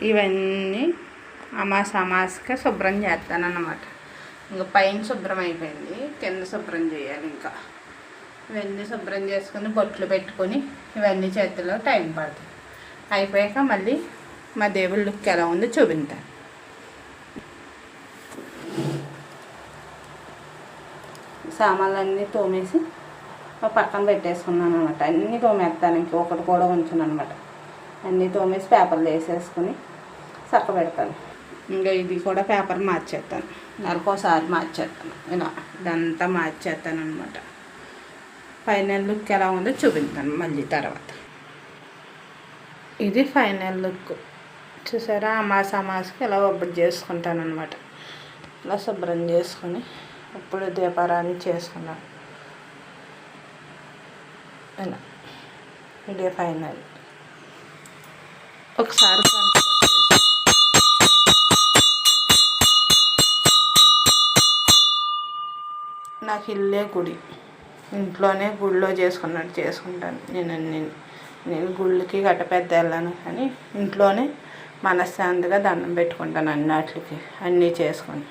ఇవన్నీ అమాసగా శుభ్రం చేస్తానన్నమాట. ఇంకా పైన శుభ్రం అయిపోయింది, కింద శుభ్రం చేయాలి. ఇంకా ఇవన్నీ శుభ్రం చేసుకుని బొట్లు పెట్టుకొని ఇవన్నీ చేతిలో టైం పడుతుంది. అయిపోయాక మళ్ళీ మా దేవుడి లుక్ ఎలా ఉందో చూపిస్తాను. సామాన్లన్నీ తోమేసి పక్కన పెట్టేసుకున్నాను అనమాట. అన్నీ తోమేస్తాను, ఇంకొకటి కూడా ఉంచాను అనమాట. అన్నీ తోమేసి పేపర్లు వేసేసుకుని చక్క పెడతాను. ఇంకా ఇది కూడా పేపర్ మార్చేస్తాను, నెలకోసారి మార్చేస్తాను. ఇలా ఇదంతా మార్చేస్తాను అనమాట. ఫైనల్ లుక్ ఎలా ఉందో చూపిస్తాను మళ్ళీ తర్వాత. ఇది ఫైనల్ లుక్ చూసారా. అమాసకి ఇలా ఒబ్బడి చేసుకుంటాను అనమాట. ఇలా శుభ్రం చేసుకుని ఇప్పుడు దీపారాన్ని చేసుకున్నాను. ఇలా ఇదే ఫైనల్. ఒకసారి నాకు ఇల్లే గుడి, ఇంట్లోనే గుడిలో చేసుకున్నట్టు చేసుకుంటాను నేను గుళ్ళకి గట్ట పెద్ద వెళ్ళాను, కానీ ఇంట్లోనే మనశ్శాంతిగా దండం పెట్టుకుంటాను అన్నిటికి అన్నీ చేసుకొని.